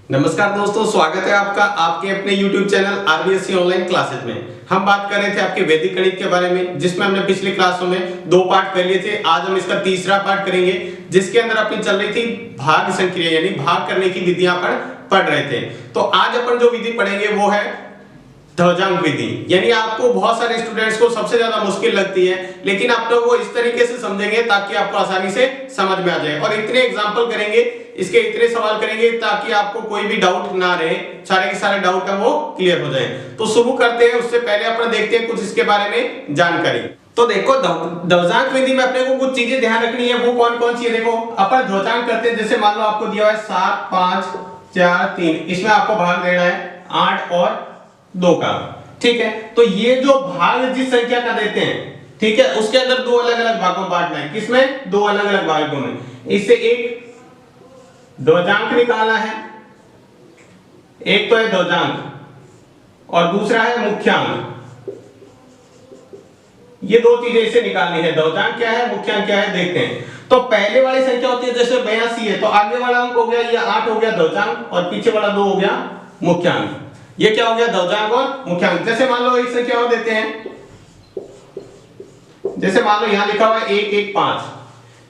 नमस्कार दोस्तों, स्वागत है आपका आपके अपने YouTube channel RBSC online classes में। हम बात कर रहे थे आपके वैदिक गणित के बारे में, जिसमें हमने पिछली क्लासों में 2 पार्ट कर लिए थे। आज हम इसका तीसरा पार्ट करेंगे, जिसके अंदर अपनी चल रही थी भाग संक्रिया, यानी भाग करने की विधियां अपन पढ़ रहे थे। तो आज अपन जो विधि पढ़ेंगे वो है ध्वजांक विधि। यानी आपको बहुत सारे स्टूडेंट्स को सबसे ज्यादा मुश्किल लगती है, लेकिन आप लोग वो इस तरीके से समझेंगे ताकि आपको आसानी से समझ में आ जाए। और इतने एग्जांपल करेंगे, इसके इतने सवाल करेंगे ताकि आपको कोई भी डाउट ना रहे, सारे के सारे डाउट है वो क्लियर हो जाए। तो शुरू करते हैं। उससे पहले अपन देखते हैं कुछ इसके बारे में जानकारी। तो देखो, ध्वजांक विधि में अपने को कुछ चीजें ध्यान रखनी है। वो कौन कौन सी है? देखो, अपन ध्वजांक करते हैं। जैसे मान लो आपको दिया हुआ है 7, 5, 4, 3, इसमें आपको भाग लेना है 8 और 2 का। ठीक है, तो ये जो भाग जिस संख्या का देते हैं, ठीक है, उसके अंदर 2 अलग अलग भागों में बांटना है। किसमें? 2 अलग अलग भागों में। इससे एक ध्वजांक निकालना है, एक तो है ध्वजांक और दूसरा है मुख्यांक। ये 2 चीजें इसे निकालनी है। ध्वजांक क्या है, मुख्यांक क्या है, देखते हैं। तो पहले वाली संख्या होती है, जैसे 82 है, तो आगे वाला अंक हो गया ये 8 हो गया ध्वजांक, और पीछे वाला 2 हो गया मुख्यांक। ये क्या हो गया? ध्वजांक और मुख्यांक। जैसे मान लो एक संख्या और देते हैं, जैसे मान लो यहां लिखा हुआ है 1, 1, 5।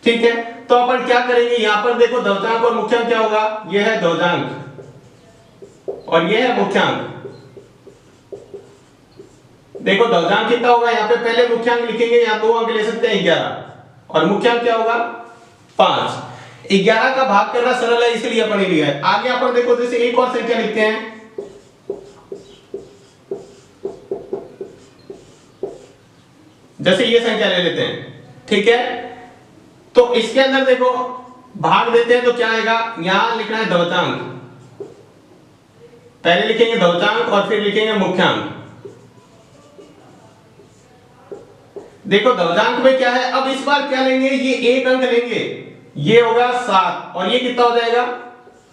ठीक है, तो अपन क्या करेंगे, यहां पर देखो ध्वजांक और मुख्यांक क्या होगा? ये है ध्वजांक और ये है मुख्यांक। देखो ध्वजांक कितना होगा, यहां पे पहले मुख्यांक लिखेंगे, यहां 2 अंक ले सकते हैं 11, और मुख्यांक क्या होगा? 5। 11 का भाग करना सरल है, इसलिए अपन लिया है। आगे अपन देखो, जैसे एक और संख्या लिखते हैं, जैसे ये संख्या ले लेते हैं। ठीक है, तो इसके अंदर देखो भाग देते हैं तो क्या आएगा? यहां लिखना है ध्वजांक, पहले लिखेंगे ध्वजांक और फिर लिखेंगे मुख्यांक। देखो ध्वजांक में क्या है, अब इस बार क्या लेंगे, ये एक अंक लेंगे, ये होगा 7, और ये कितना हो जाएगा?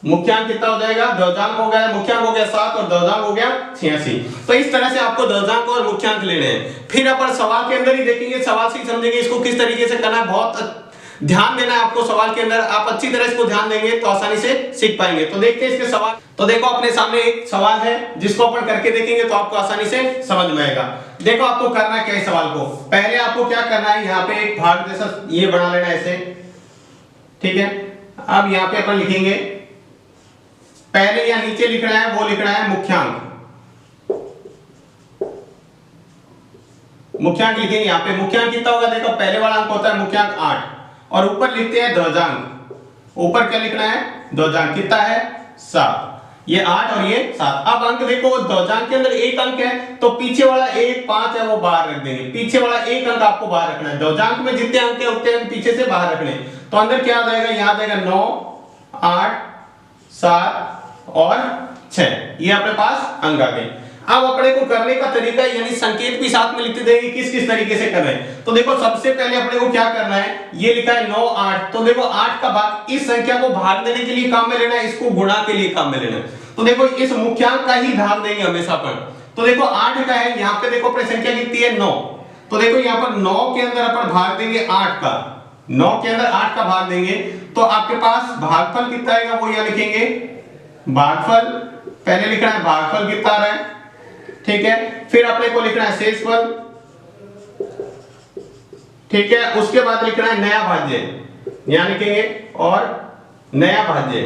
मुख्यांक कितना हो जाएगा? ध्वजांक हो गया, मुख्यांक हो गया 7 और ध्वजांक हो गया 86। तो इस तरह से आपको ध्वजांक और मुख्यांक लेने हैं। फिर अपन सवाल के अंदर ही देखेंगे, सवाल से ही समझेंगे इसको किस तरीके से करना है। बहुत ध्यान देना है आपको सवाल के अंदर। आप अच्छी तरह इसको ध्यान देंगे तो आसानी से सीख पाएंगे। तो देखते हैं इसके सवाल। तो देखो अपने सामने एक सवाल है, जिसको अपन करके देखेंगे तो आपको आसानी से समझ में आएगा। देखो आपको करना क्या है सवाल को, पहले आपको क्या करना है, यहाँ पे एक भाग जैसा ये बना लेना है ऐसे। ठीक है, अब यहाँ पे अपन लिखेंगे, पहले या नीचे लिखना है, वो लिखना है मुख्यांक। मुख्यांक लिखेंगे यहाँ पे। मुख्यांक कितना होगा? देखो पहले वाला अंक होता है मुख्यांक 8, और ऊपर लिखते हैं ध्वजांक। ऊपर क्या लिखना है? ध्वजांक कितना है? 7। ये 8 और ये 7। अब अंक देखो, ध्वजांक के अंदर एक अंक है, तो पीछे वाला 1, 5 है वो बाहर रख देंगे। पीछे वाला एक अंक आपको बाहर रखना है। ध्वजांक में जितने अंक है उतने अंक पीछे से बाहर रखने। तो अंदर क्या आ जाएगा? यहां आ जाएगा 9, 8, 7 और 6। ये अपने पास अंक आ गए। अब अपने को करने का तरीका, यानी संकेत भी साथ में लिखते देंगे किस किस तरीके से कर रहे हैं। तो देखो सबसे पहले अपने को क्या करना है, ये लिखा है 9, 8, तो देखो 8 का भाग, इस संख्या को भाग देने के लिए काम में लेना है, इसको गुणा के लिए काम में लेना है। तो देखो इस मुख्यांक का ही भाग देंगे हमेशा अपन। तो देखो 8 का है, यहाँ पे देखो अपनी संख्या कितनी है? 9। तो देखो यहाँ पर 9 के अंदर अपन भाग देंगे 8 का, 9 के अंदर 8 का भाग देंगे, तो आपके पास भागफल कितना आएगा वो यहाँ लिखेंगे। भागफल पहले लिखना है, भागफल कितना आ रहा है। ठीक है, फिर अपने को लिखना है शेषफल। ठीक है, उसके बाद लिखना है नया भाज्य, यहां लिखेंगे, और नया भाज्य।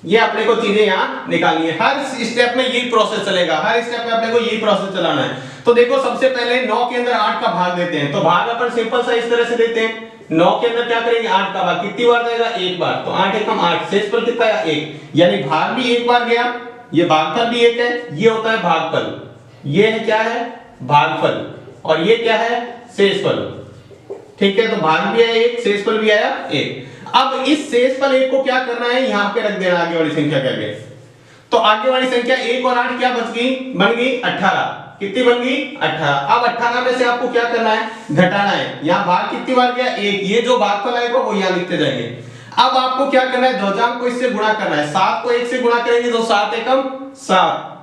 ये अपने को चीजें यहां निकालनी है। हर स्टेप में यही प्रोसेस चलेगा, हर स्टेप में अपने को यही प्रोसेस चलाना है। तो देखो सबसे पहले 9 के अंदर 8 का भाग देते हैं, तो भाग अपन सिंपल सा इस तरह से देते हैं। 9 के अंदर क्या करेंगे? 8 का भाग कितनी बार जाएगा? एक बार। तो 8 एकम 8, शेषफल कितना है? 1, यानी भाग भी एक बार गया, ये भागफल भी एक है, ये होता है भागफल। ये है क्या है? भागफल, और ये क्या है? शेषफल। ठीक है, तो भाग भी आया 1, शेषफल भी आया 1। अब इस शेषफल 1 को क्या करना है? यहां पे रख देना आगे वाली संख्या के आगे। तो आगे वाली संख्या 1 और 8 क्या बच गई? बन गई 18। कितनी बन गई? 18। अब 18 में से आपको क्या करना है? घटाना है। यहां भाग कितनी बार गया? 1। ये जो भागफल आएगा वो यहां लिखते जाएंगे। अब आपको क्या करना है? ध्वजांक को इससे गुणा करना है। 7 को 1 से गुणा करेंगे तो 7 एकम 7,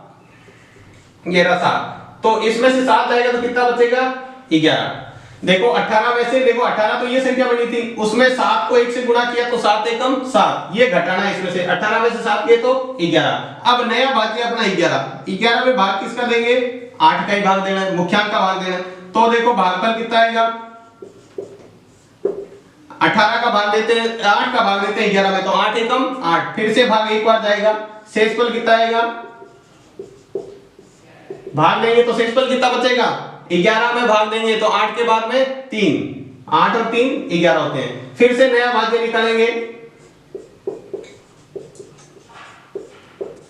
ये रहा 7। तो इसमें से 7 आएगा तो कितना बचेगा? 11। देखो 18 में से, देखो 18 तो ये संख्या बनी थी, उसमें 7 को 1 से गुणा किया तो 7 एकम 7, ये घटाना है इसमें से, 18 में से 7 किए तो 11। अब नया भाज्य अपना 11, 11 में भाग किसका देंगे, 8 का ही भाग देना है, मुख्यांक का भाग देना है। तो देखो भागफल कितना आएगा, 18 का भाग देते हैं, 8 का भाग देते हैं 11 में, तो 8 एकम 8, फिर से भाग एक बार जाएगा, शेषफल कितना आएगा, भाग देंगे तो शेषफल कितना बचेगा, 11 में भाग देंगे तो 8 के बाद में 3, 8 और 3 11 होते हैं। फिर से नया भाज्य निकालेंगे,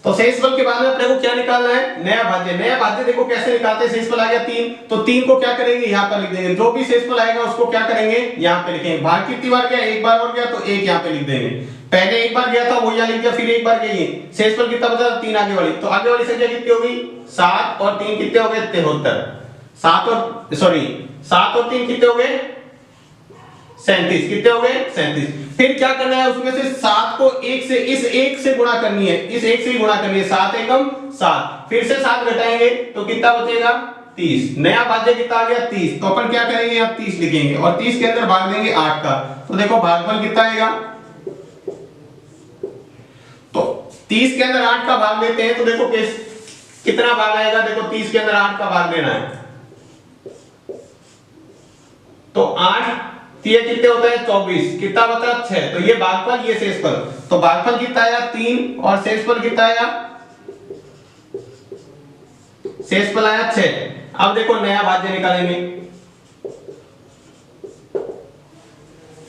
तो शेषफल के बाद में अपने को क्या निकालना है, नया भाज्य। नया भाज्य देखो कैसे निकालते हैं, शेषफल आ गया 3, तो 3 को क्या करेंगे, यहां पर लिख देंगे, जो भी शेषफल आएगा उसको क्या करेंगे, यहां पे लिखेंगे। भाग कितनी बार गया, एक बार और गया तो 1 यहां पे लिख देंगे, पहले एक बार गया था वो यहां लिख दिया, फिर एक बार गई, शेषफल कितना बचा, 3 आगे वाली, तो आगे वाली संख्या कितनी होगी, 7 और 3 कितने हो गए, 73, 7 और 3 कितने हो गए, 37, कितने हो गए, 37। फिर क्या करना है, उसमें से 7 को 1 से, इस 1 से गुणा करनी है, इस 1 से ही गुणा करनी है, 7 एकम 7, फिर से 7 घटाएंगे तो कितना बचेगा, 30। नया भाज्य कितना आ गया, 30, तो अपन क्या करेंगे, अब 30 लिखेंगे और 30 के अंदर भाग देंगे 8 का, तो देखो भागफल कितना आएगा, तो 30 के अंदर 8 का भाग देते हैं, तो देखो कितना भाग आएगा, देखो 30 के अंदर 8 का भाग देना है, तो 8 ये कितने होता है, 24, कितना बचा, 6, तो ये भागफल, ये शेषफल, तो भागफल कितना आया 3 और शेषफल कितना आया, शेषफल आया 6। अब देखो नया भाज्य निकालेंगे,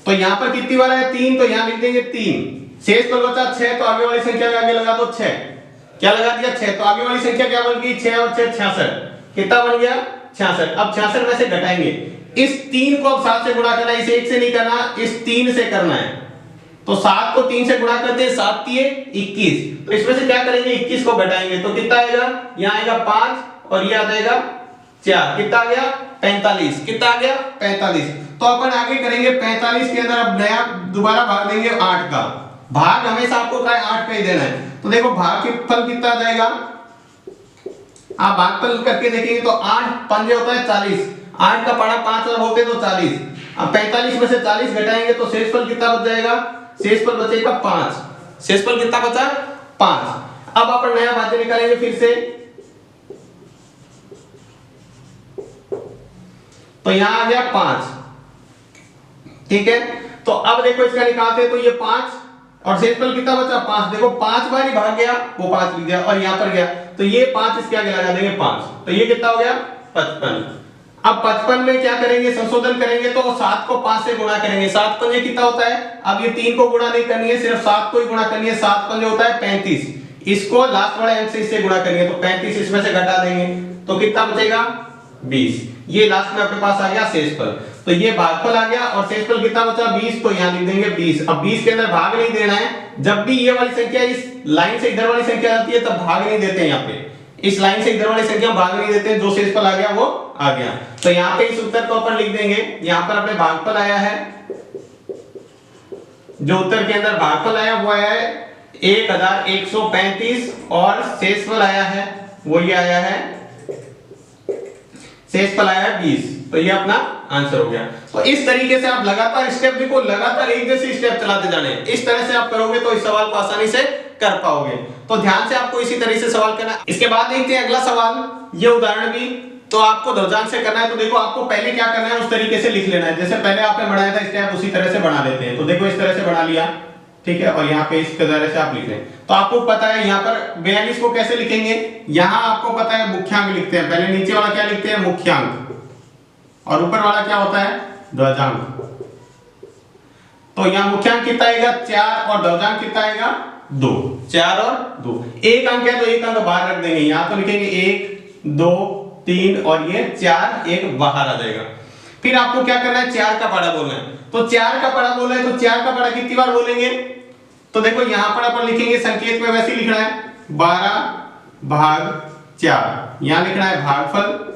तो यहां पर कितनी बार आया 3, तो यहां लिख देंगे 3, शेषफल बचा 6, तो आगे वाली संख्या के आगे लगा दो 6, क्या लगा दिया 6, तो आगे वाली संख्या क्या बन गई, 6 और 6 66, कितना बन गया 66। अब 66 में से घटाएंगे, इस 3 को अब 7 से गुणा करना है, इसे 1 से नहीं करना, इस 3 से करना है, तो 7 को 3 से गुणा करते हैं, 7 3 21, तो इसमें से क्या करेंगे, 21 को घटाएंगे तो कितना आएगा, यहां आएगा 5 और ये आ जाएगा 4, कितना आ गया 45, कितना आ गया 45। तो अपन आगे करेंगे 45 के अंदर अब नया दोबारा भाग देंगे 8 का, भाग हमेशा आपको क्या है 8 का ही देना है, तो देखो भाग के फल कितना आ जाएगा, आप भागफल करके देखेंगे तो 8 पंजे होता है 40, 8 का पढ़ा 5 और होते तो 40, अब 45 में से 40 घटाएंगे तो शेषफल कितना बच जाएगा, शेषफल बचेगा 5, शेषफल कितना बचा 5। अब अपन नया भाज्य निकालेंगे फिर से, तो यहां आ गया 5, ठीक है, तो अब देखो इसका निकालते हैं, तो ये 5 और शेषफल कितना बचा 5, देखो 5 बार ही भाग गया, वो 5 लिख दिया और यहां पर गया, तो ये 5 इसके आगे लगा देंगे 5, तो ये कितना हो गया 55। अब 55 में क्या करेंगे, संशोधन करेंगे, तो 7 को 5 से गुणा करेंगे, 7 पंजे कितना होता है, अब ये 3 को गुणा नहीं करनी है, सिर्फ 7 को ही गुणा करनी है, 7 पंजे होता है 35, इसको लास्ट वाले अंक से इससे गुणा करेंगे, तो 35 इसमें से घटा देंगे तो कितना बचेगा 20, ये लास्ट में अपने पास आ गया शेषफल। तो ये भागफल आ गया और शेषफल कितना बचा 20, तो यहां लिख देंगे 20। अब 20 के अंदर भाग नहीं देना है, जब भी ये वाली संख्या इस लाइन से इधर वाली संख्या आती है तब भाग नहीं देते हैं, यहाँ पे इस लाइन से इधर वाली संख्या भाग नहीं देते हैं, जो शेषफल आ गया वो आ गया। तो यहाँ पे इस उत्तर को अपन लिख देंगे, यहाँ पर अपने भागफल आया है, जो उत्तर के अंदर भागफल आया वो आया है 1135 और शेषफल आया है वो ये आया है, शेषफल आया है 20, तो ये अपना आंसर हो गया। तो इस तरीके से आप लगातार स्टेप देखो, लगातार एक जैसे स्टेप चलाते जाने, इस तरह से आप करोगे तो इस सवाल को आसानी से कर पाओगे। तो ध्यान से आपको इसी तरह से सवाल करना। इसके बाद देखते हैं अगला सवाल, ये उदाहरण भी तो आपको ध्यान से करना है। तो देखो आपको पहले क्या करना है उस तरीके से लिख लेना है, जैसे पहले आपने बनाया था स्टेप उसी तरह से बना लेते हैं। तो देखो इस तरह से बना लिया, ठीक है, और यहाँ पे इस तरह से आप लिख लें। तो आपको पता है यहाँ पर 42 को कैसे लिखेंगे, यहाँ आपको पता है मुख्यांक लिखते हैं, पहले नीचे वाला क्या लिखते हैं मुख्यांक, और ऊपर वाला क्या होता है ध्वजांक। तो यहाँ मुख्यांक कितना आएगा 4 और ध्वजांक कितना आएगा 2, 4 और 2, एक अंक है तो एक अंक बाहर रख देंगे, यहाँ तो लिखेंगे 1 2 3 और ये 4 एक बाहर आ जाएगा। फिर आपको क्या करना है 4 का पढ़ा बोलना है, तो 4 का पढ़ा बोलना है, तो 4 का पढ़ा कितनी बार बोलेंगे, तो देखो यहां पर अपन लिखेंगे संकेत में वैसे लिखना है 12 भाग 4, यहां लिखना है भागफल,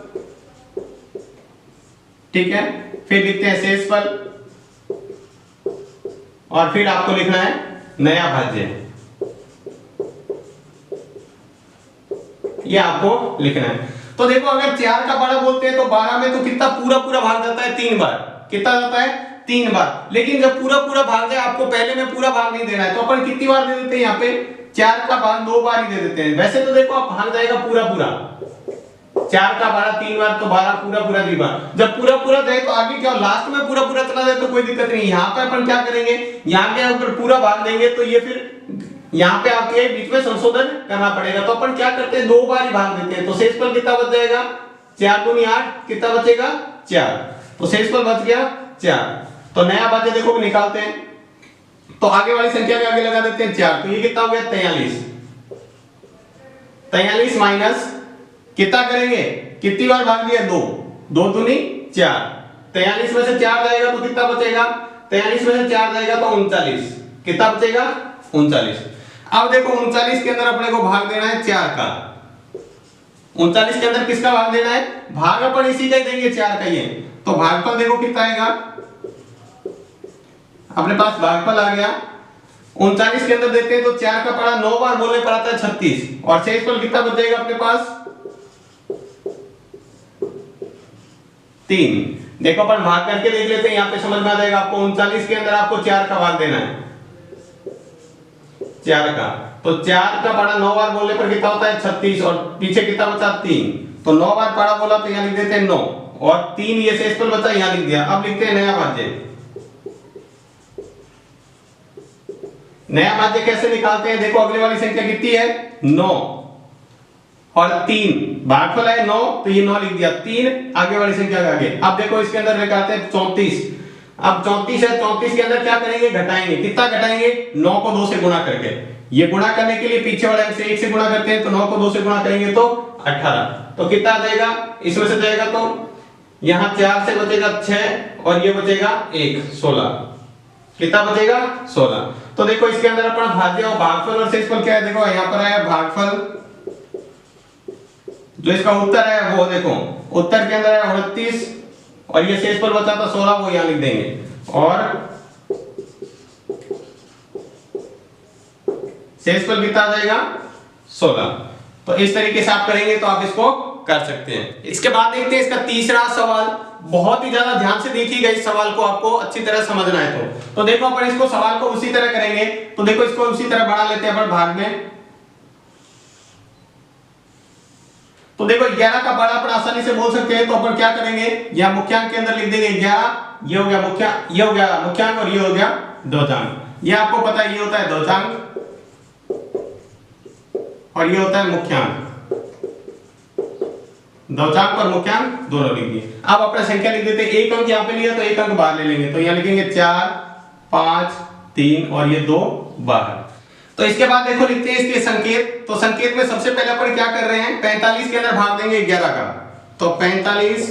ठीक है, फिर लिखते हैं शेषफल और फिर आपको लिखना है नया भाज्य, ये आपको लिखना है। तो देखो अगर 4 का पारा बोलते हैं तो 12 में तो कितना पूरा पूरा भाग जाता है 3 बार। कितना जाता है 3 बार। लेकिन जब पूरा पूरा भाग जाए, आपको पहले में पूरा भाग नहीं देना है, तो अपन कितनी बार दे देते हैं यहाँ पे 4 का भाग 2 बार ही दे देते हैं। वैसे तो देखो आप भाग जाएगा पूरा पूरा, 4 का 12 3 बार, तो 12 पूरा पूरा 3 बार। जब पूरा पूरा जाए तो आगे क्या लास्ट में पूरा पूरा चला जाए तो कोई दिक्कत नहीं। यहाँ पे अपन क्या करेंगे, यहाँ के अगर पूरा भाग देंगे तो ये फिर यहाँ पे आपके बीच में संशोधन करना पड़ेगा। तो अपन क्या करते हैं 2 बार ही भाग देते हैं। तो शेषफल कितना बच जाएगा 4 दूनी 8, कितना बचेगा 4, तो शेषफल बच गया 4। तो नया भाज्य देखो निकालते हैं, तो आगे वाली संख्या में आगे लगा देते हैं 4, तो ये कितना हो गया 43। 43 माइनस कितना करेंगे, कितनी बार भाग दिया 2, 2 दूनी 4, 43 में से 4 जाएगा तो कितना बचेगा, 43 में से 4 जाएगा तो 39, कितना बचेगा 39। अब देखो 39 के अंदर अपने को भाग देना है 4 का। 39 के अंदर किसका भाग देना है, भाग अपन इसी का ही देंगे 4 का ही है। तो भागफल देखो कितना आएगा, अपने पास भागफल आ गया 39 के अंदर देते हैं तो 4 का पड़ा 9 बार बोलने पर आता है 36, और शेषफल कितना बचेगा अपने पास 3। देखो अपन भाग करके देख लेते हैं, यहां पे समझ में आ जाएगा आपको। 39 के अंदर आपको 4 का भाग देना है, 4 का, तो 4 का पड़ा 9 बार बोलने पर कितना होता है 36, और पीछे कितना बचा 3, तो 9 बार पड़ा बोला तो यहां लिख देते हैं 9, और 3 ये शेषफल बचा यहां लिख दिया। अब लिखते हैं नया भाज्य। नया भाज्य कैसे निकालते हैं, देखो अगले वाली संख्या कितनी है 9 और 3, भागफल है 9 तो ये 9 लिख दिया, 3 आगे वाली संख्या के आगे। अब देखो इसके अंदर लगाते हैं 34। अब 34 है, 34 के अंदर क्या करेंगे, घटाएंगे। कितना घटाएंगे, 9 को 2 से गुणा करके। ये गुणा करने के लिए पीछे वाले अंक से 1 से गुणा करते हैं, तो 9 को 2 से गुणा करेंगे तो 18, तो कितना आ जाएगा, इसमें से जाएगा तो यहाँ 4 से बचेगा 6 और ये बचेगा 1, 16, कितना बचेगा 16। तो देखो इसके अंदर अपना भाज्य और भागफल और शेषफल क्या है, देखो यहाँ पर है भागफल, जो इसका उत्तर है वो देखो उत्तर के अंदर है 29, और ये शेषफल बचा था 16, वो यहाँ लिख देंगे, और शेषफल कितना आ जाएगा 16। तो इस तरीके से आप करेंगे तो आप इसको कर सकते हैं। इसके बाद देखते हैं इसका तीसरा सवाल, बहुत ही ज्यादा ध्यान से देखिएगा इस सवाल को, आपको अच्छी तरह समझना है। तो देखो अपन इसको सवाल को उसी तरह करेंगे, तो देखो इसको उसी तरह बढ़ा लेते हैं अपन भाग में। तो देखो 11 का बड़ा अपन आसानी से बोल सकते हैं, तो अपन क्या करेंगे, यहाँ मुख्यांक के अंदर लिख देंगे 11, ये हो गया मुख्यांक, ये हो गया मुख्यांक, और ये हो गया द्वितीयांक। ये आपको पता है ये होता है द्वितीयांक और ये होता है मुख्यांक। द्वितीयांक और मुख्यांक दोनों लिख दिए। अब अपना संख्या लिख देते हैं, एक अंक यहाँ पे लिया तो एक अंक बाहर ले लेंगे, तो यहाँ लिखेंगे 4, 5, 3 और ये 2 बाहर। तो इसके बाद देखो लिखते हैं इसके संकेत। तो संकेत में सबसे पहले अपन क्या कर रहे हैं, 45 के अंदर भाग देंगे 11 का, तो 45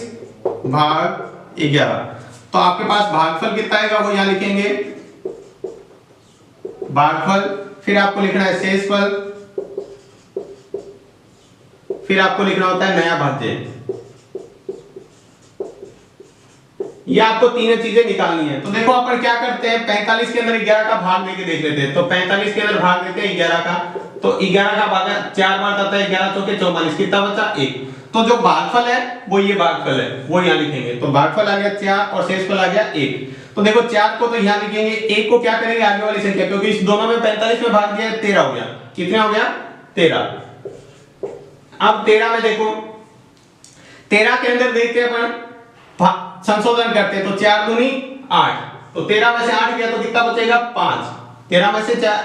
भाग 11, तो आपके पास भागफल कितना आएगा वो यहाँ लिखेंगे भागफल, फिर आपको लिखना है शेषफल, फिर आपको लिखना होता है नया भाज्य। ये आपको तीनों चीजें निकालनी है। तो देखो अपन क्या करते हैं, 45 के अंदर 11 का भाग देके देख लेते हैं। तो 45 के अंदर भाग देते हैं 11 का, तो 11 का भाग 4 बार आता है, 11 चौके 44, कितना बचा 1। तो जो भागफल है वो ये भागफल है, वो यहाँ लिखेंगे। तो भागफल आ गया 4 और शेषफल आ गया 1। तो देखो 4 को तो यहाँ लिखेंगे, 1 को क्या करेंगे आगे वाली संख्या, क्योंकि इस दोनों में 45 में भाग दिया 13 हो गया, कितना हो गया 13। अब 13 में देखो 13 के अंदर देखते हैं अपन संशोधन करते हैं, तो 4 दूनी 8, तो 13 में से 8 गया तो कितना बचेगा 5, 13 में से 4।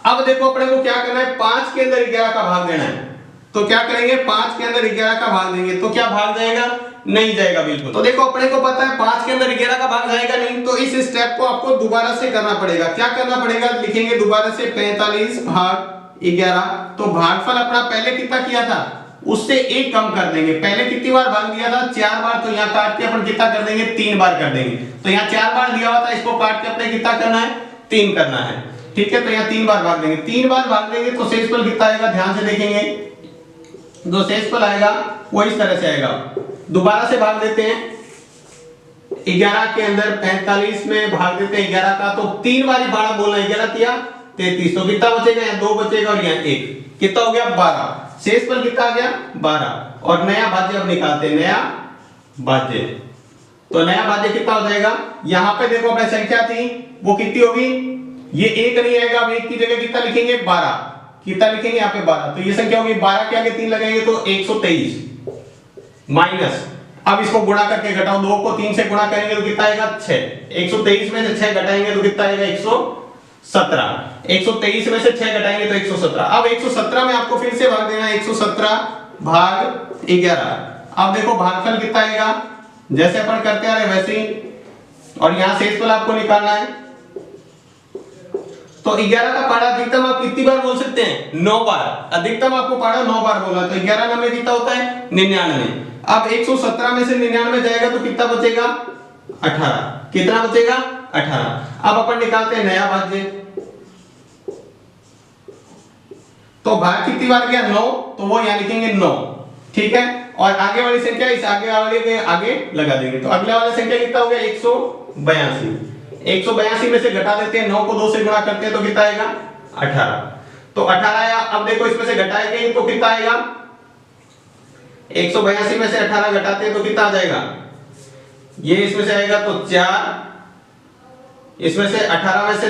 अब देखो अपने को क्या करना है, 5 के अंदर 11 का भाग देना है। तो क्या करेंगे, 5 के अंदर 11 का भाग देंगे, तो क्या भाग जाएगा, नहीं जाएगा बिल्कुल। तो देखो अपने को पता है 5 के अंदर 11 का भाग जाएगा नहीं, तो इस स्टेप को आपको दोबारा से करना पड़ेगा। क्या करना पड़ेगा, लिखेंगे दोबारा से 45 भाग 11, तो भागफल अपना पहले कितना किया था उससे 1 कम कर देंगे। पहले कितनी बार भाग दिया था 4 बार, तो यहाँ काट के अपन कितना कर देंगे 3 बार कर देंगे। तो यहाँ 4 बार दिया हुआ था, इसको काट के अपने कितना करना है 3 करना है, ठीक है। तो यहाँ 3 बार भाग देंगे, 3 बार भाग देंगे तो शेषफल कितना आएगा, ध्यान से देखेंगे, जो शेषफल आएगा वो इस तरह से आएगा। दोबारा से भाग देते हैं 11 के अंदर 45 में भाग देते हैं 11 का, तो 3 बार ही बारह बोलना है, 11 किया 33, तो कितना बचेगा, यहाँ 2 बचेगा और यहाँ 1, कितना हो गया 12। शेषफल कितना आ गया 12 और नया भाज्य अब निकालते हैं, नया भाज्य। तो नया भाज्य कितना हो जाएगा, यहां पे देखो अपनी संख्या थी वो कितनी होगी, ये एक नहीं आएगा, अब एक की जगह कितना लिखेंगे 12, कितना लिखेंगे यहाँ पे 12, तो ये संख्या होगी 12 के आगे 3 लगाएंगे तो 123 माइनस, अब इसको गुणा करके घटाओ, 2 को 3 से गुणा करेंगे तो कितना आएगा 6, 123 में से 6 घटाएंगे तो कितना आएगा 117, 123 में से 6 घटाएंगे तो 117। अब 117 में आपको फिर से भाग देना है, 117 भाग 11। अब देखो भागफल कितना आएगा, जैसे अपन करते आ रहे वैसे ही, और यहां शेषफल आपको निकालना है। तो 11 का पहाड़ा अधिकतम आप कितनी बार बोल सकते हैं 9 बार, अधिकतम आपको पहाड़ा 9 बार बोला, तो 11 में कितना होता है 99। अब 117 में से 99 जाएगा तो कितना बचेगा 18, कितना बचेगा 18। अब अपन निकालते हैं नया भाज्य, तो भाग कितनी बार गया 9, तो वो यहां लिखेंगे 9, ठीक है, और आगे वाली संख्या इस आगे वाले के आगे लगा देंगे, तो अगले वाला संख्या कितना हो गया 182, 182 में से घटा देते हैं, 9 को 2 से गुणा करते हैं तो कितना आएगा 18, तो 18 आया। अब देखो इसमें से घटाएंगे तो कितना आएगा, 182 में से 18 घटाते हैं तो कितना आ जाएगा, ये इसमें से आएगा तो 4, इसमें से 18 में से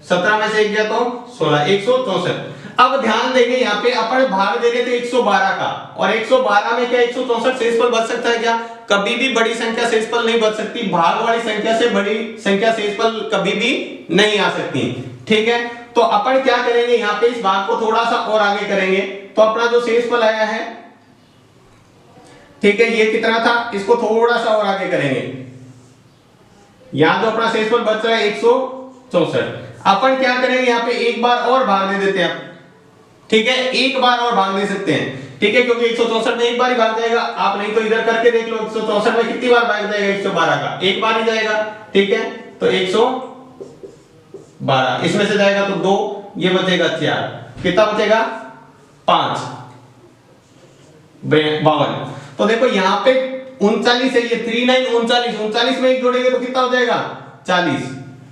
17 में से 1 गया तो 16, 164। अब ध्यान देंगे यहाँ पे अपन भाग दे रहे थे 112 का, और 112 में क्या 164 शेषफल बच सकता है क्या, कभी भी बड़ी संख्या शेषफल नहीं बच सकती, भाग वाली संख्या से बड़ी संख्या शेषफल कभी भी नहीं आ सकती, ठीक है। तो अपन क्या करेंगे यहाँ पे इस भाग को थोड़ा सा और आगे करेंगे, तो अपना जो शेषफल आया है, ठीक है, ये कितना था, इसको थोड़ा सा और आगे करेंगे, यहां जो अपना शेषफल बच रहा है 164, अपन क्या करेंगे यहाँ पे एक बार और भाग दे देते हैं, ठीक है, एक बार और भाग दे सकते हैं, ठीक है, क्योंकि 164 में एक बार ही भाग जाएगा, आप नहीं तो इधर करके देख लो 164 में कितनी बार भाग जाएगा 112 का, एक बार ही जाएगा, ठीक है, तो 112 इसमें से जाएगा तो 2, ये बचेगा 4, कितना बचेगा 5, 52। तो देखो यहाँ पे 39 है, ये 39 39 में एक जोड़ेंगे तो कितना हो जाएगा 40,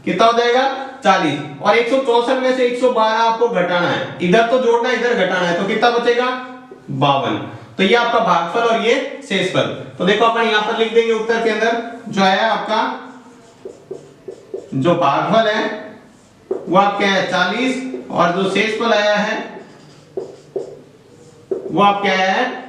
कितना हो जाएगा 40, और 164 में से 112 आपको घटाना है, इधर तो जोड़ना है इधर घटाना है, तो कितना बचेगा 52। तो ये आपका भागफल और ये शेषफल। तो देखो अपन यहां पर लिख देंगे उत्तर के अंदर जो है आपका जो भागफल है वो आपका है 40, और जो शेषफल आया है वो आपका है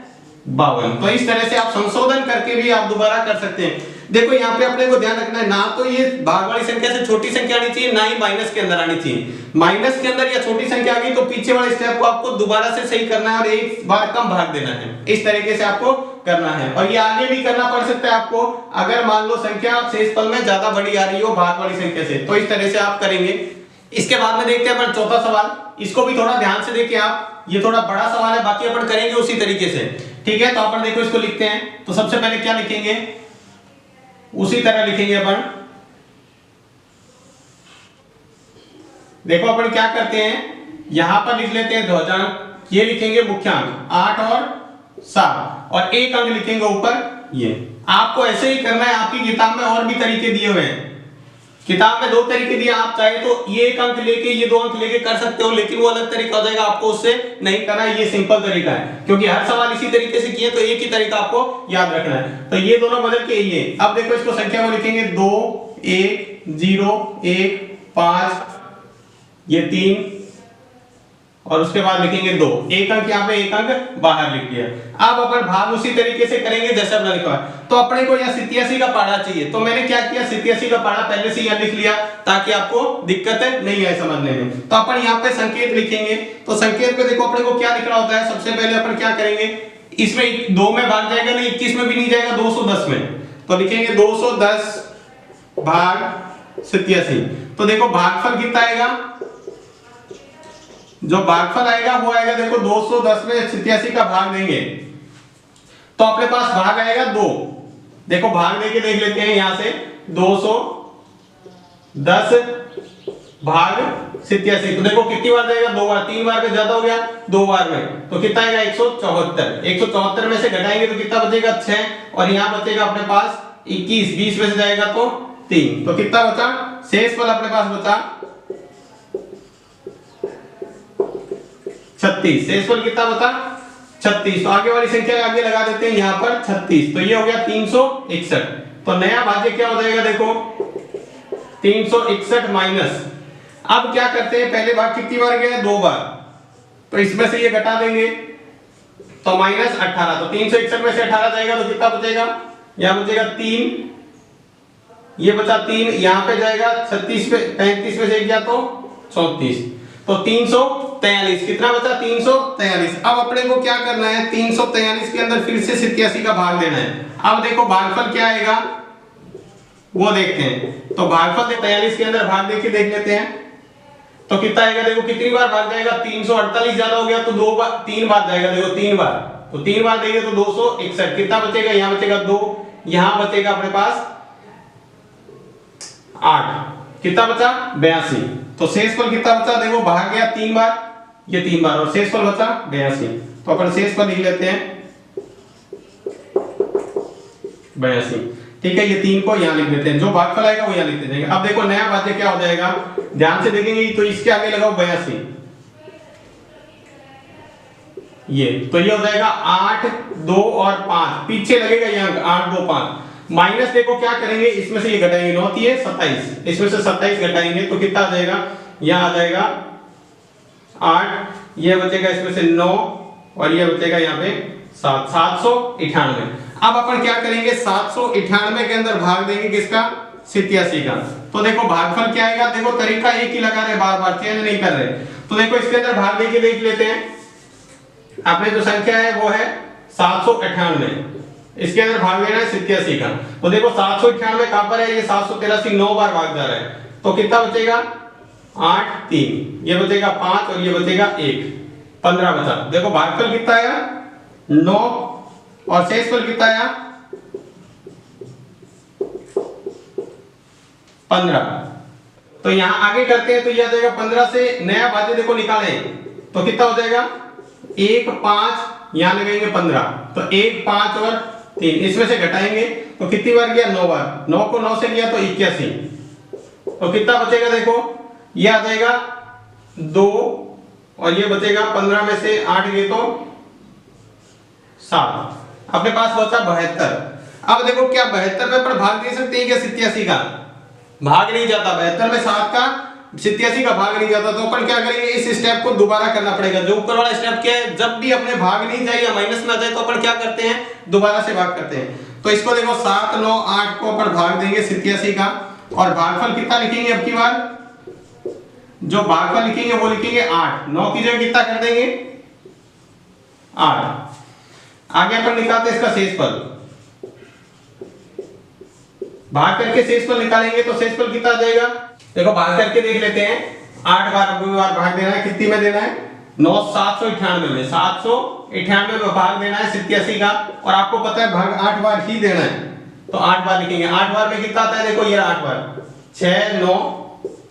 52। तो इस तरह से आप संशोधन करके भी आप दोबारा कर सकते हैं। देखो यहाँ पे अपने को ध्यान रखना है, ना तो ये भाग वाली संख्या से छोटी संख्या आनी चाहिए, ना ही माइनस के अंदर आनी चाहिए। माइनस के अंदर या छोटी संख्या आ गई तो पीछे वाले स्टेप को आपको दोबारा से सही करना है और एक बार कम भाग देना है, इस तरीके से आपको करना है। और ये आगे भी करना पड़ सकता है आपको, अगर मान लो संख्या शेषफल में ज्यादा बड़ी आ रही हो भाग वाली संख्या से, तो इस तरह से आप करेंगे। इसके बाद में देखते हैं अपन चौथा सवाल, इसको भी थोड़ा ध्यान से देखिए आप, ये थोड़ा बड़ा सवाल है, बाकी अपन करेंगे उसी तरीके से, ठीक है। तो अपन देखो इसको लिखते हैं, तो सबसे पहले क्या लिखेंगे, उसी तरह लिखेंगे अपन। देखो अपन क्या करते हैं, यहां पर लिख लेते हैं ध्वजांक, ये लिखेंगे मुख्यांक 8 और 7, और एक अंक लिखेंगे ऊपर ये। आपको ऐसे ही करना है, आपकी किताब में और भी तरीके दिए हुए हैं, किताब में 2 तरीके दिए, आप चाहे तो ये एक अंक लेके ये 2 अंक लेके कर सकते हो, लेकिन वो अलग तरीका हो जाएगा, आपको उससे नहीं करना है, ये सिंपल तरीका है, क्योंकि हर सवाल इसी तरीके से किए तो एक ही तरीका आपको याद रखना है। तो ये दोनों बदल के ये, अब देखो इसको संख्या में लिखेंगे 2 1 0 1 5, ये 3, और उसके बाद लिखेंगे 2, एक अंक यहाँ पे एक अंक बाहर लिख दिया। अब अपन भाग उसी तरीके से करेंगे जैसे अपने लिखा है। तो अपने को यहाँ 87 का पहाड़ा चाहिए, तो मैंने क्या किया 87 का पहाड़ा पहले से यहाँ लिख लिया ताकि आपको दिक्कत नहीं आए समझने में। तो अपन यहाँ पे संकेत लिखेंगे, तो संकेत पे देखो अपने को क्या लिखना होता है, सबसे पहले अपन क्या करेंगे, इसमें 2 में भाग जाएगा नहीं, 21 में भी नहीं जाएगा, 210 में, तो लिखेंगे 210 भाग 87। तो देखो भागफल कितना आएगा, जो भागफल आएगा वो आएगा, देखो 210 में 87 का भाग देंगे तो अपने पास भाग आएगा 2। देखो भाग देके देख लेते हैं यहां से, 210 भाग 87, तो देखो कितनी बार जाएगा 2 बार, 3 बार में ज्यादा हो गया 2 बार में, तो कितना आएगा 174। 174 में से घटाएंगे तो कितना बचेगा 6, और यहां बचेगा अपने पास 21, 20 में से जाएगा तो 3, तो कितना बचा शेषफल अपने पास बचा 36। शेषफल कितना बता 36। तो आगे वाली संख्या आगे लगा देते हैं यहाँ पर 36। तो ये हो गया 361। तो नया भाज्य क्या हो जाएगा देखो 361 माइनस, अब क्या करते हैं पहले भाग कितनी बार गया है 2 बार, तो इसमें से ये घटा देंगे तो माइनस 18। तो 361 में से 18 जाएगा तो कितना बचेगा, यहां बचेगा 3, ये बचा 3, यहां पे जाएगा 36 पे 35 में से गया तो 34, तो 343। कितना बचा 343। अब अपने को क्या करना है 343 के अंदर फिर से 87 का भाग देना है। अब देखो भागफल क्या आएगा वो देखते हैं। तो भागफल 43 के अंदर भाग देके देख लेते हैं तो कितना आएगा देखो, कितनी बार भाग जाएगा 348 ज्यादा हो गया तो 2 बार 3 बार जाएगा देखो 3 बार, तो 3 बार देंगे तो 261। कितना बचेगा, यहां बचेगा 2, यहां बचेगा अपने पास 8, कितना बचा 82। तो शेषफल कितना बचा देखो, भाग गया 3 बार, ये 3 बार और शेषफल बचा 82। तो अपन शेषफल लिख लेते हैं 82, ठीक है। ये 3 को यहां लिख देते हैं, जो भागफल आएगा वो यहां लिखते जाएंगे। अब देखो नया भाज्य क्या हो जाएगा, ध्यान से देखेंगे तो इसके आगे लगाओ 82, ये तो ये हो जाएगा 8 2 और 5, पीछे लगेगा यहां 8 2 5 माइनस। देखो क्या करेंगे, इसमें से ये घटाएंगे 9 3 27, इसमें से 27 घटाएंगे तो कितना आ जाएगा, यहां आ जाएगा 8, ये बचेगा इसमें से 9 और ये बचेगा यहाँ पे 7, 798। अब अपन क्या करेंगे 798 के अंदर भाग देंगे किसका 87 का। तो देखो भागफल क्या आएगा, देखो तरीका एक ही लगा रहे, बार बार चेंज नहीं कर रहे। तो देखो इसके अंदर भाग देके देख लेते हैं, अपने जो संख्या है वो है 798, इसके अंदर भाग देना है 87 का। तो देखो 798 कहां पर है, ये 783 9 बार भाग जा रहा है, तो कितना बचेगा 8 3, ये बचेगा 5 और ये बचेगा 1, 15 बचा। देखो भागफल कितना आया 9 और शेषफल कितना आया 15। तो यहां आगे करते हैं तो यह आ जाएगा 15 से नया भाज्य देखो निकालें तो कितना हो जाएगा 1 5, यहां लगेंगे 15, तो 1 5 और 3, इसमें से घटाएंगे तो कितनी बार गया 9 बार, 9 को 9 से लिया तो 81, तो कितना बचेगा देखो, ये आ जाएगा 2 और ये बचेगा 15 में से 8 गए तो 7, अपने पास बचा 72। अब देखो क्या 72 पे पर भाग दे सकते हैं क्या 87 का, भाग नहीं जाता 72 में 7 का 87 का भाग नहीं जाता। तो अपन क्या करेंगे, इस स्टेप को दोबारा करना पड़ेगा। जो ऊपर वाला स्टेप क्या है, जब भी अपने भाग नहीं जाए या माइनस में आ जाए तो अपन क्या करते हैं दोबारा से भाग करते हैं। तो इसको देखो 7 9 8 को अपन भाग देंगे 87 का और भागफल कितना लिखेंगे, अब की बार जो भागफल लिखेंगे वो लिखेंगे 8, 9 की जगह कितना कर देंगे 8। आगे अपन निकालते हैं इसका शेषफल, भाग करके शेषफल निकालेंगे तो शेषफल कितना आ जाएगा, देखो भाग करके देख लेते हैं। 8 बार भाग देना है, कितनी में देना है 9 798 में, 798 में भाग देना है 87 का, और आपको पता है भाग 8 बार ही देना है तो 8 बार लिखेंगे। 8 बार में कितना आता है देखो, ये 8 बार 6 9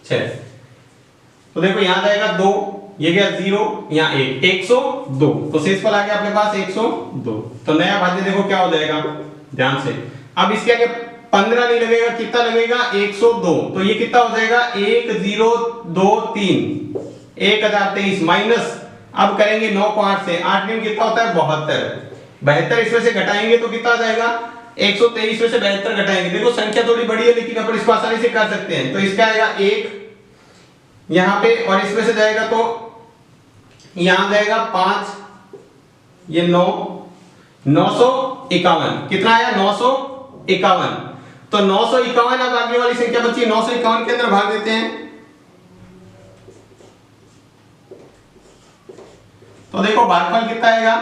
6, तो देखो यहां जाएगा 2, ये गया 0, यहां 1, 102। तो शेषफल आ गया अपने पास 102। तो नया भाज्य देखो क्या हो जाएगा, ध्यान से। अब इसके आगे 15 नहीं लगेगा, कितना लगेगा 102, तो ये कितना हो जाएगा 1023, 1023 माइनस, अब करेंगे 9 को 8 से, 8 में कितना होता है 72, 72 इसमें से घटाएंगे तो कितना आ जाएगा 123 में से 72 घटाएंगे। देखो संख्या थोड़ी बड़ी है लेकिन अपन इसको आसानी से कर सकते हैं। तो इसका आएगा 1 यहां पे और इसमें से जाएगा तो यहां जाएगा 5, ये 9 951, कितना आया 951। तो 951, अब आगे वाली संख्या बची 951 के अंदर भाग देते हैं। तो देखो भागफल कितना आएगा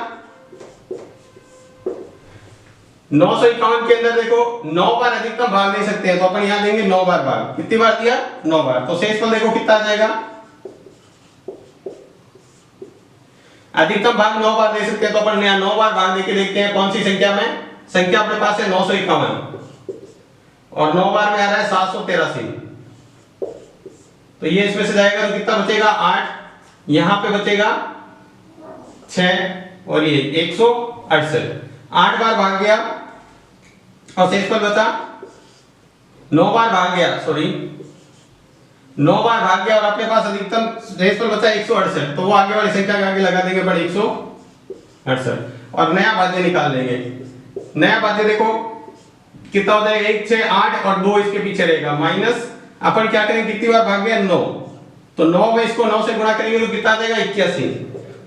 951 के अंदर देखो 9 बार अधिकतम भाग दे सकते हैं, तो अपन यहां देंगे 9 बार भाग। कितनी बार दिया 9 बार, तो शेषफल देखो कितना आ जाएगा, अधिकतम भाग 9 बार दे सकते हैं तो अपन यहां 9 बार भाग देके देखते हैं कौन सी संख्या में। संख्या अपने पास है 951 और 9 बार में आ रहा है 783, तो ये इसमें से जाएगा तो कितना बचेगा 8, यहां पे बचेगा 6 और ये 168, 8 बार भाग गया और शेषफल बचा 9 बार भाग गया, सॉरी 9 बार भाग गया और अपने पास अधिकतम शेषफल बचा 168, तो वो आगे वाली संख्या के आगे लगा देंगे पर 168। 68 और नया भाज्य निकाल लेंगे। नया भाज्य देखो कितना हो जाएगा, 1 6 8 और 2 इसके पीछे रहेगा माइनस, अपन क्या करेंगे कितनी बार भाग गया 9, तो 9 में इसको 9 से गुणा करेंगे तो कितना आ जाएगा 81,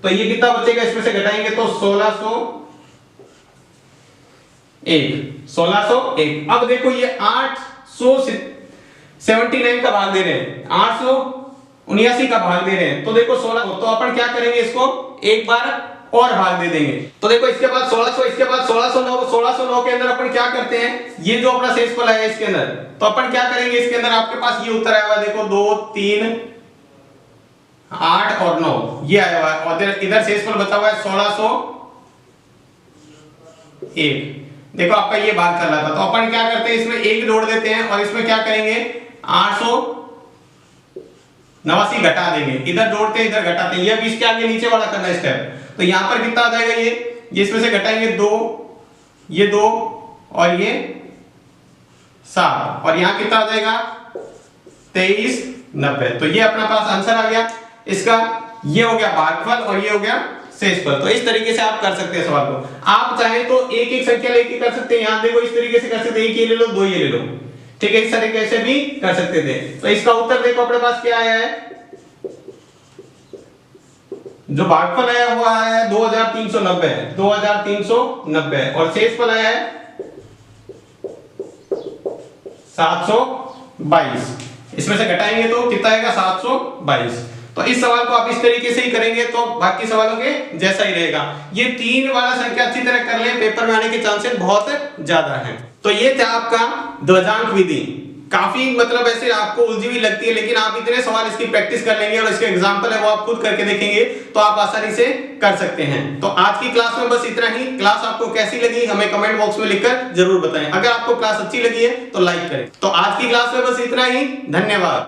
तो ये कितना बचेगा इसमें से घटाएंगे तो 1601। अब देखो ये 879 का भाग दे रहे हैं, 879 का भाग दे रहे हैं, तो देखो 16, तो अपन क्या करेंगे इसको एक बार और भाग दे देंगे, तो देखो इसके बाद 1600, इसके बाद 1609, 1609 के अंदर अपन क्या करते हैं, ये जो अपना शेषफल है इसके अंदर, तो अपन क्या करेंगे इसके अंदर आपके पास ये उत्तर आया हुआ देखो 2 3 8 और 9 ये आया हुआ है, और इधर शेषफल बचा हुआ है 1601। देखो आपका ये भाग कर रहा था, तो अपन क्या करते हैं इसमें एक जोड़ देते हैं और इसमें क्या करेंगे 889 घटा देंगे, इधर जोड़ते हैं इधर घटाते हैं, ये अब इसके आगे नीचे वाला करना है स्टेप, तो यहां पर कितना आ जाएगा ये इसमें से घटाएंगे 2, ये 2 और ये 7, और यहां कितना आ जाएगा 2390, तो ये अपना पास आंसर आ गया इसका, ये हो गया भागफल और ये हो गया शेषफल। तो इस तरीके से आप कर सकते हैं सवाल को, आप चाहे तो एक एक संख्या लेके कर सकते हैं, यहां देखो इस तरीके से कर सकते हैं, एक ये ले लो 2 ये ले लो, ठीक है, इस तरीके से भी कर सकते थे। तो इसका उत्तर देखो अपने पास क्या आया है, जो भागफल आया हुआ है 2390 और शेषफल आया है 722, इसमें से घटाएंगे तो कितना आएगा 722। तो इस सवाल को आप इस तरीके से ही करेंगे तो बाकी सवालों के जैसा ही रहेगा। ये 3 वाला संख्या अच्छी तरह कर ले, पेपर में आने के चांसेस बहुत ज्यादा हैं। तो ये था आपका ध्वजांक विधि, काफी मतलब ऐसे आपको उलझी हुई लगती है, लेकिन आप इतने सवाल इसकी प्रैक्टिस कर लेंगे और इसके एग्जांपल है वो आप खुद करके देखेंगे तो आप आसानी से कर सकते हैं। तो आज की क्लास में बस इतना ही। क्लास आपको कैसी लगी हमें कमेंट बॉक्स में लिखकर जरूर बताएं। अगर आपको क्लास अच्छी लगी है तो लाइक करें। तो आज की क्लास में बस इतना ही, धन्यवाद।